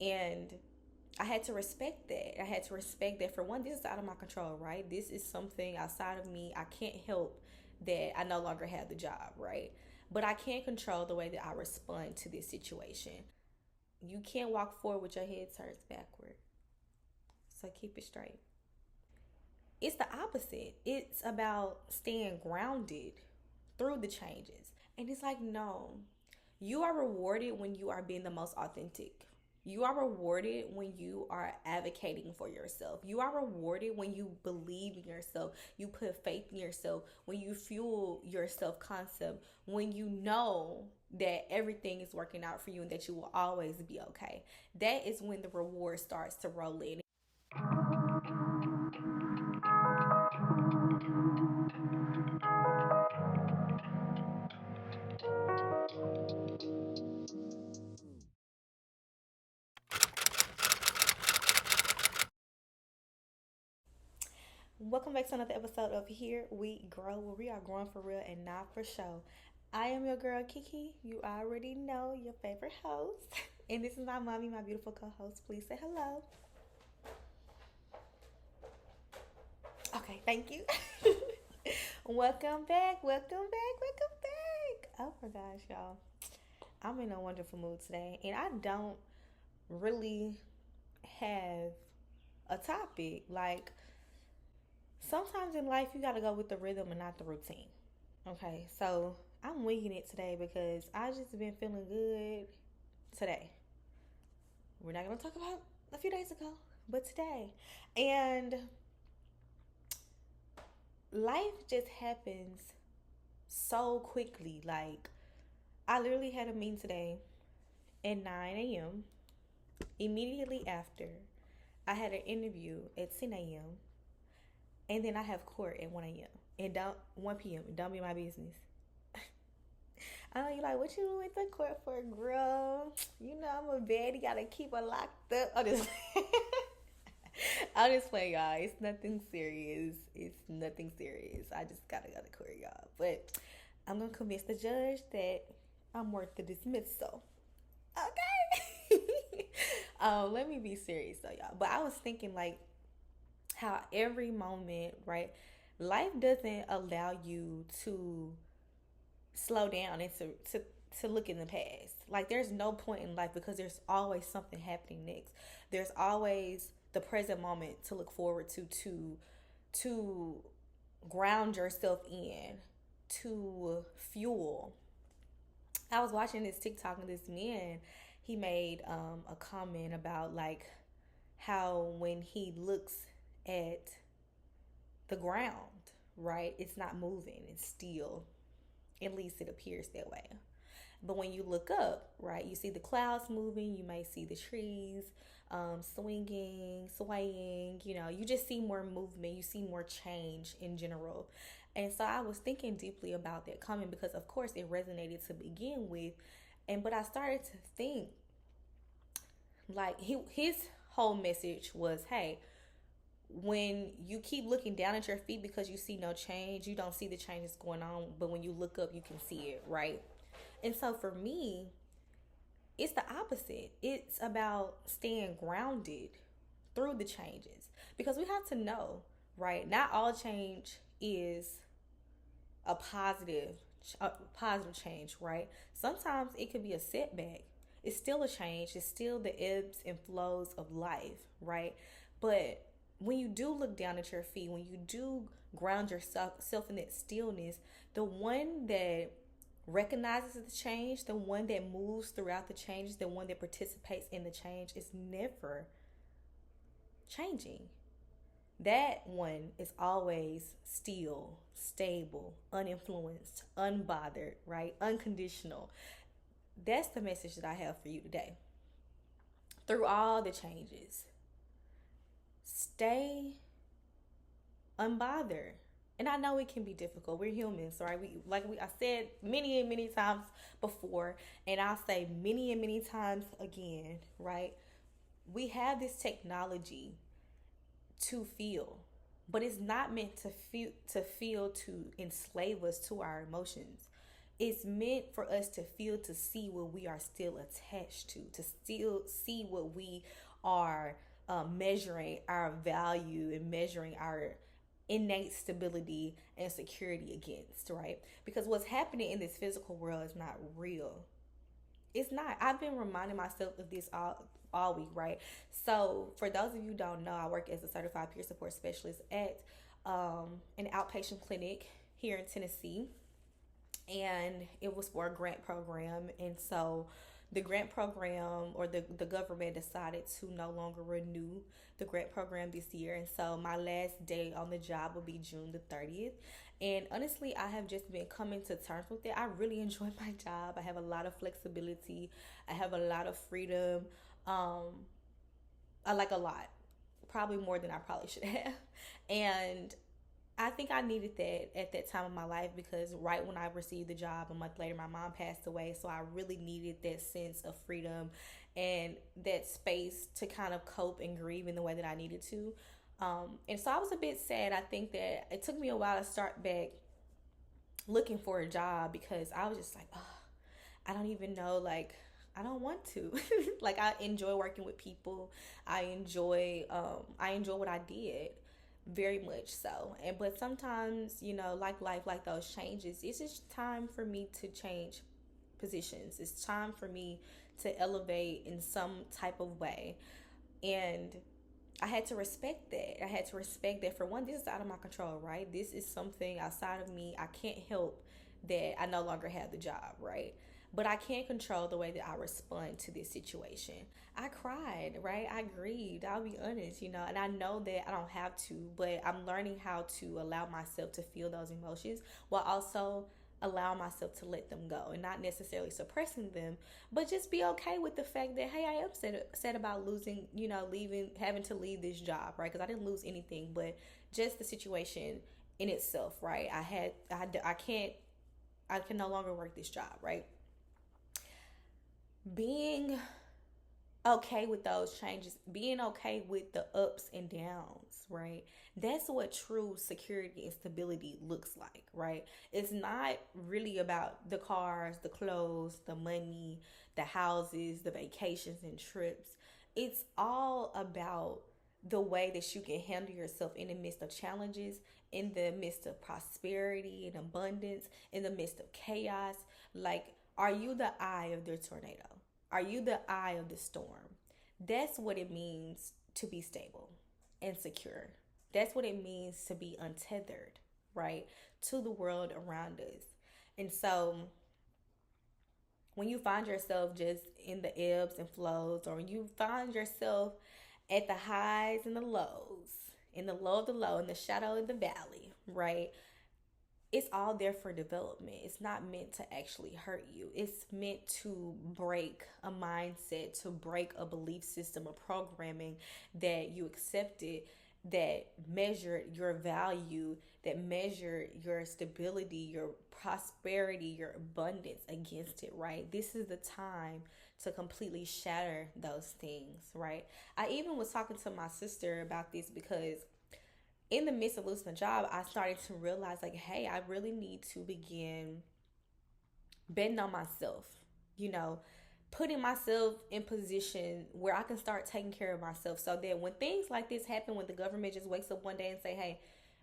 And I had to respect that. I had to respect that. For one, this is out of my control, right? This is something outside of me. I can't help that I no longer have the job, right? But I can control the way that I respond to this situation. You can't walk forward with your head turned backward. So keep it straight. It's the opposite. It's about staying grounded through the changes. And it's like, no, you are rewarded when you are being the most authentic. You are rewarded when you are advocating for yourself. You are rewarded when you believe in yourself. You put faith in yourself. When you fuel your self concept. When you know that everything is working out for you and that you will always be okay. That is when the reward starts to roll in. Welcome back to another episode of Here We Grow, where we are growing for real and not for show. I am your girl Kiki. You already know, your favorite host. And this is my mommy, my beautiful co-host. Please say hello. Okay, thank you. Welcome back. Welcome back. Welcome back. Oh my gosh, y'all. I'm in a wonderful mood today. And I don't really have a topic. Like, sometimes in life, you got to go with the rhythm and not the routine. Okay, so I'm winging it today because I just been feeling good today. We're not gonna talk about a few days ago, but today. And life just happens so quickly. Like, I literally had a meeting today at 9 a.m. Immediately after, I had an interview at 10 a.m. And then I have court at 1 a.m. And don't 1 p.m. Don't be my business. I know you're like, what you went to court for, girl? You know I'm a baddie, gotta keep her locked up. I'm just playing, y'all. It's nothing serious. It's nothing serious. I just gotta go to court, y'all. But I'm gonna convince the judge that I'm worth the dismissal. Okay. Let me be serious though, y'all. But I was thinking like how every moment, right? Life doesn't allow you to slow down and to look in the past. Like there's no point in life because there's always something happening next. There's always the present moment to look forward to ground yourself in, to fuel. I was watching this TikTok and this man, he made a comment about like how when he looks at the ground, right, it's not moving, it's still. At least it appears that way. But when you look up, right, you see the clouds moving, you may see the trees swinging, swaying, you just see more movement, you see more change in general. And so I was thinking deeply about that comment because, of course, it resonated to begin with. But I started to think like his whole message was, hey, when you keep looking down at your feet because you see no change, you don't see the changes going on. But when you look up, you can see it, right? And so for me, it's the opposite. It's about staying grounded through the changes because we have to know, right? Not all change is a positive change, right? Sometimes it could be a setback. It's still a change. It's still the ebbs and flows of life, right? But when you do look down at your feet, when you do ground yourself in that stillness, the one that recognizes the change, the one that moves throughout the changes, the one that participates in the change is never changing. That one is always still, stable, uninfluenced, unbothered, right? Unconditional. That's the message that I have for you today. Through all the changes, stay unbothered. And I know it can be difficult. We're humans, right? I said many and many times before, and I'll say many and many times again, right? We have this technology to feel, but it's not meant to feel to enslave us to our emotions. it's meant for us to feel, to see what we are still attached to still see what we are measuring our value and measuring our innate stability and security against, right? Because what's happening in this physical world is not real. It's not. I've been reminding myself of this all week, right? So, for those of you who don't know, I work as a certified peer support specialist at an outpatient clinic here in Tennessee, and it was for a grant program. And so the grant program, or the government decided to no longer renew the grant program this year. And so my last day on the job will be June the 30th. And honestly, I have just been coming to terms with it. I really enjoy my job. I have a lot of flexibility, I have a lot of freedom. Um, I like a lot, probably more than I probably should have. And I think I needed that at that time of my life, because right when I received the job, a month later, my mom passed away. So I really needed that sense of freedom and that space to kind of cope and grieve in the way that I needed to. And so I was a bit sad. I think that it took me a while to start back looking for a job, because I was just like, oh, I don't even know, like, I don't want to. Like, I enjoy working with people. I enjoy what I did, very much so. And but sometimes, like life, like those changes, it's just time for me to change positions. It's time for me to elevate in some type of way. And I had to respect that. I had to respect that, for one, this is out of my control, right? This is something outside of me. I can't help that I no longer have the job, right? But I can control the way that I respond to this situation. I cried, right? I grieved. I'll be honest, and I know that I don't have to, but I'm learning how to allow myself to feel those emotions, while also allow myself to let them go, and not necessarily suppressing them, but just be okay with the fact that, hey, I am sad about losing, leaving, having to leave this job, right? Because I didn't lose anything, but just the situation in itself, right? I can no longer work this job, right? Being okay with those changes, being okay with the ups and downs, right? That's what true security and stability looks like, right? It's not really about the cars, the clothes, the money, the houses, the vacations and trips. It's all about the way that you can handle yourself in the midst of challenges, in the midst of prosperity and abundance, in the midst of chaos. Like, are you the eye of the tornado? Are you the eye of the storm? That's what it means to be stable and secure. That's what it means to be untethered, right, to the world around us. And so when you find yourself just in the ebbs and flows, or when you find yourself at the highs and the lows, in the low of the low, in the shadow of the valley, right? It's all there for development. It's not meant to actually hurt you. It's meant to break a mindset, to break a belief system, a programming that you accepted, that measured your value, that measured your stability, your prosperity, your abundance against it, right? This is the time to completely shatter those things, right? I even was talking to my sister about this, because in the midst of losing the job, I started to realize, like, hey, I really need to begin betting on myself, you know, putting myself in position where I can start taking care of myself, so that when things like this happen, when the government just wakes up one day and say, hey,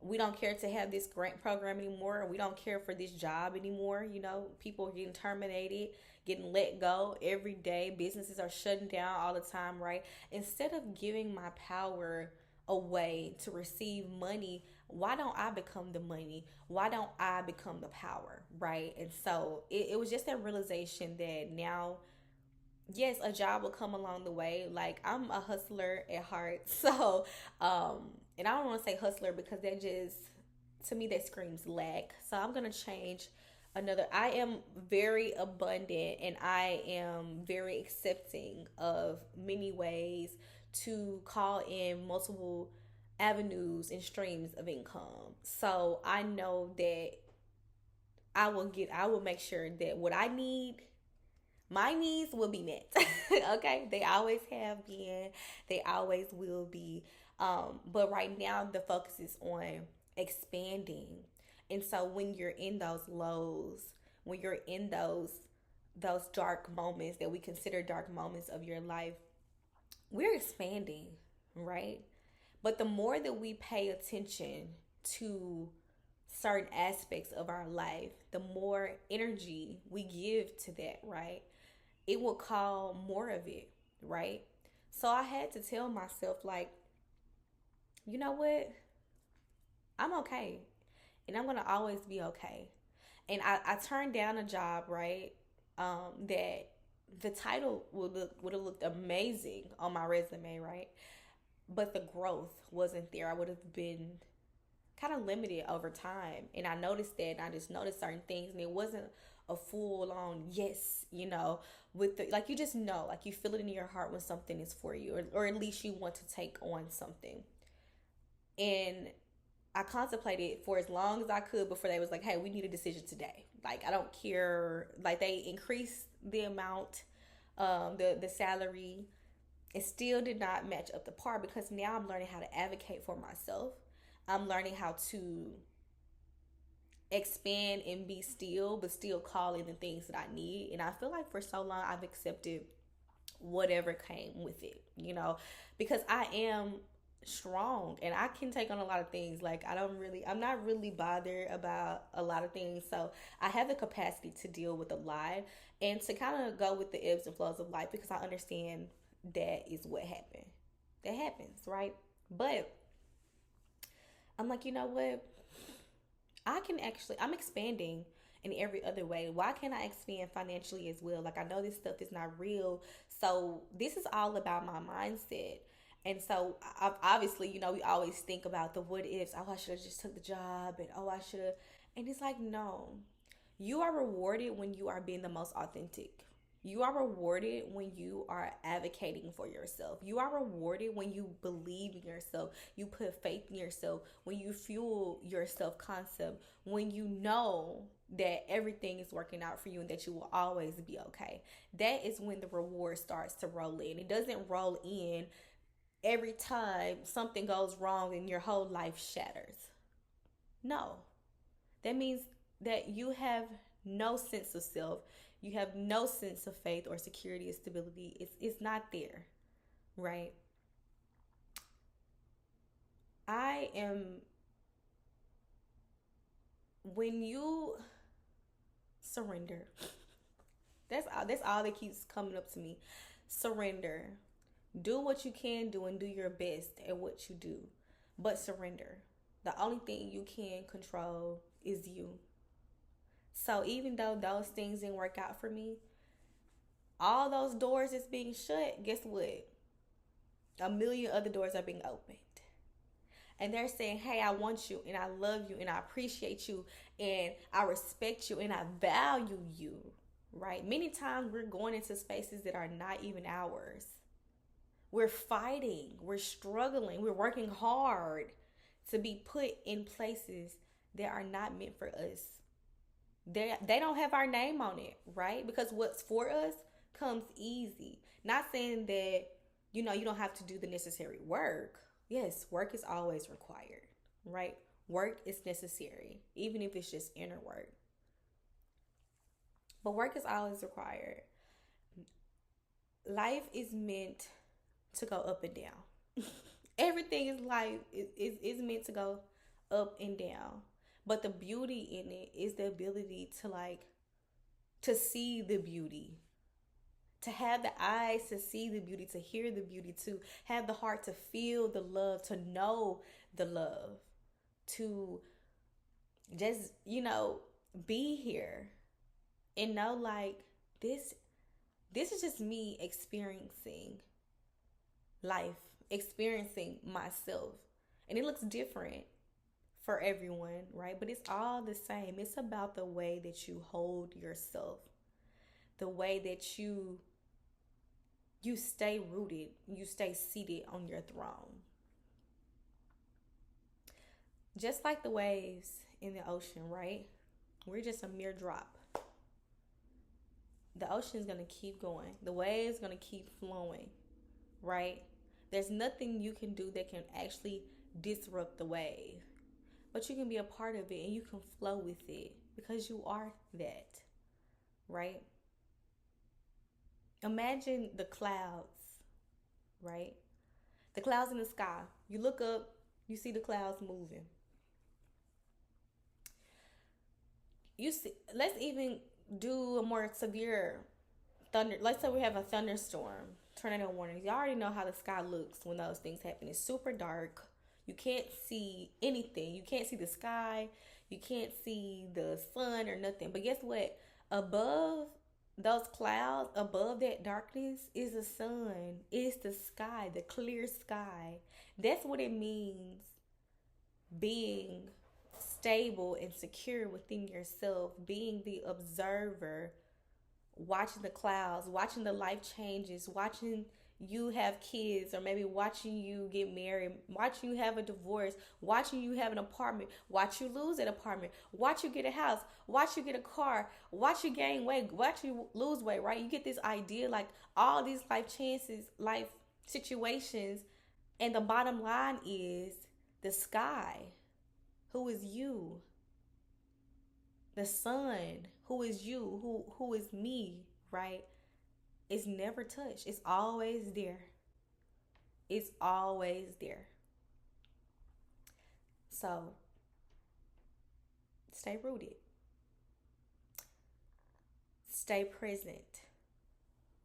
we don't care to have this grant program anymore, we don't care for this job anymore, people are getting terminated, getting let go every day, businesses are shutting down all the time, right? Instead of giving my power away to receive money, why don't I become the money? Why don't I become the power, right? And so it was just that realization that now, yes, a job will come along the way. Like, I'm a hustler at heart. So and I don't want to say hustler, because that just, to me, that screams lack. So I'm going to change another. I am very abundant, and I am very accepting of many ways to call in multiple avenues and streams of income. So I know that I will make sure that what I need, my needs will be met. Okay? They always have been, they always will be. But right now the focus is on expanding. And so when you're in those lows, when you're in those dark moments that we consider dark moments of your life, we're expanding, right? But the more that we pay attention to certain aspects of our life, the more energy we give to that, right? It will call more of it, right? So I had to tell myself, like, you know what? I'm okay. And I'm going to always be okay. And I turned down a job, right? That the title would have looked amazing on my resume, right? But the growth wasn't there. I would have been kind of limited over time. And I noticed that, and I just noticed certain things, and it wasn't a full on yes, with the, like, you just know, like, you feel it in your heart when something is for you, or at least you want to take on something. And I contemplated for as long as I could before they was like, hey, we need a decision today. Like, I don't care. Like, they increased the amount, the salary. It still did not match up the par, because now I'm learning how to advocate for myself. I'm learning how to expand and be still, but still call in the things that I need. And I feel like for so long I've accepted whatever came with it, because I am strong and I can take on a lot of things. Like, I'm not really bothered about a lot of things. So I have the capacity to deal with a lot and to kind of go with the ebbs and flows of life, because I understand that is what happened. That happens, right? But I'm like, you know what? I'm expanding in every other way. Why can't I expand financially as well? Like, I know this stuff is not real. So this is all about my mindset. And so obviously, we always think about the what ifs. Oh, I should have just took the job, and oh, I should have. And it's like, no, you are rewarded when you are being the most authentic. You are rewarded when you are advocating for yourself. You are rewarded when you believe in yourself. You put faith in yourself. When you fuel your self concept. When you know that everything is working out for you and that you will always be okay. That is when the reward starts to roll in. It doesn't roll in every time something goes wrong and your whole life shatters. No. That means that you have no sense of self. You have no sense of faith or security or stability. It's not there, right? I am, when you surrender, that's all that keeps coming up to me. Surrender. Do what you can do and do your best at what you do. But surrender. The only thing you can control is you. So even though those things didn't work out for me, all those doors that's being shut, guess what? A million other doors are being opened. And they're saying, hey, I want you, and I love you, and I appreciate you, and I respect you, and I value you, right? Many times we're going into spaces that are not even ours. We're fighting, we're struggling, we're working hard to be put in places that are not meant for us. They don't have our name on it, right? Because what's for us comes easy. Not saying that, you don't have to do the necessary work. Yes, work is always required, right? Work is necessary, even if it's just inner work. But work is always required. Life is meant to go up and down. Everything in life is meant to go up and down. But the beauty in it is the ability to see the beauty, to have the eyes to see the beauty, to hear the beauty, to have the heart to feel the love, to know the love, to just, be here and know, like, this is just me experiencing life, experiencing myself. And it looks different for everyone, right? But it's all the same. It's about the way that you hold yourself, the way that you stay rooted, you stay seated on your throne. Just like the waves in the ocean, right? We're just a mere drop. The ocean is going to keep going. The waves going to keep flowing, right? There's nothing you can do that can actually disrupt the wave. But you can be a part of it and you can flow with it because you are that. right? Imagine the clouds, right? The clouds in the sky. You look up, you see the clouds moving. You see, let's even do a more severe thunder. Let's say we have a thunderstorm, tornado warnings. You already know how the sky looks when those things happen. It's super dark. You can't see anything. You can't see the sky. You can't see the sun or nothing. But guess what? Above those clouds, above that darkness, is the sun. It's the sky, the clear sky. That's what it means being stable and secure within yourself, being the observer, watching the clouds, watching the life changes, watching you have kids, or maybe watching you get married, watching you have a divorce, watching you have an apartment, watch you lose that apartment, watch you get a house, watch you get a car, watch you gain weight, watch you lose weight, right? You get this idea, like all these life chances, life situations, and the bottom line is the sky, who is you, the sun, who is you, who is me, right? It's never touched. It's always there. It's always there. So stay rooted. Stay present,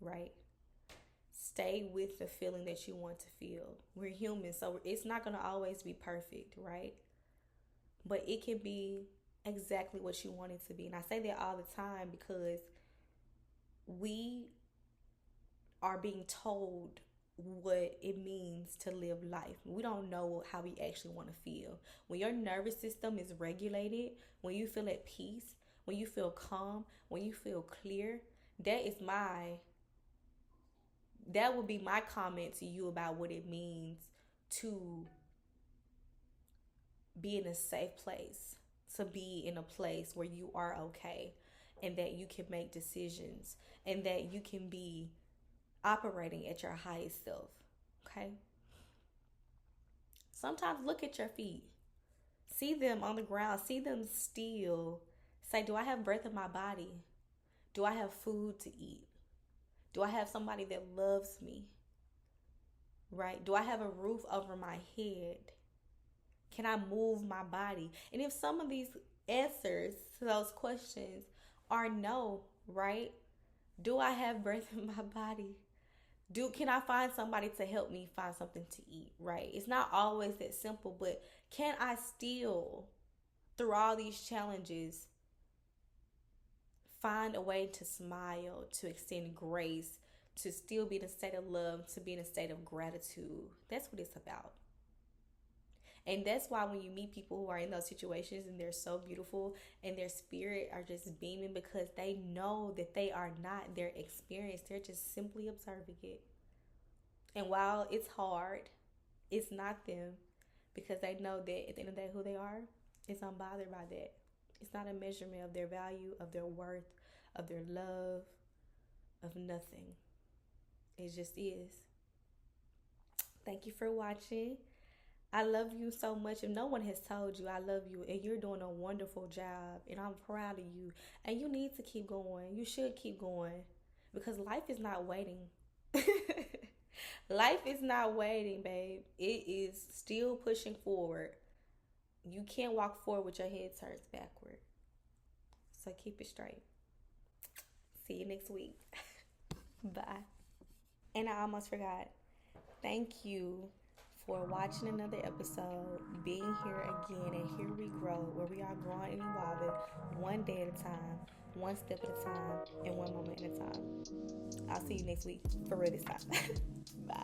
right? Stay with the feeling that you want to feel. We're human, so it's not going to always be perfect, right? But it can be exactly what you want it to be. And I say that all the time because we are being told what it means to live life. We don't know how we actually want to feel. When your nervous system is regulated, when you feel at peace, when you feel calm, when you feel clear, that would be my comment to you about what it means to be in a safe place, to be in a place where you are okay, and that you can make decisions, and that you can be operating at your highest self. Okay? Sometimes look at your feet. See them on the ground. See them still. Say, do I have breath in my body? Do I have food to eat? Do I have somebody that loves me? Right? Do I have a roof over my head? Can I move my body? And if some of these answers to those questions are no, right? Do I have breath in my body? Can I find somebody to help me find something to eat, right? It's not always that simple, but can I still, through all these challenges, find a way to smile, to extend grace, to still be in a state of love, to be in a state of gratitude? That's what it's about. And that's why when you meet people who are in those situations and they're so beautiful and their spirit are just beaming, because they know that they are not their experience. They're just simply observing it. And while it's hard, it's not them, because they know that at the end of the day, who they are is unbothered by that. It's not a measurement of their value, of their worth, of their love, of nothing. It just is. Thank you for watching. I love you so much. If no one has told you, I love you, and you're doing a wonderful job, and I'm proud of you. And you need to keep going. You should keep going, because life is not waiting. Life is not waiting, babe. It is still pushing forward. You can't walk forward with your head turned backward. So keep it straight. See you next week. Bye. And I almost forgot. Thank you for watching another episode, being here again, and here we grow, where we are growing and evolving one day at a time, one step at a time, and one moment at a time. I'll see you next week, for real this time. Bye.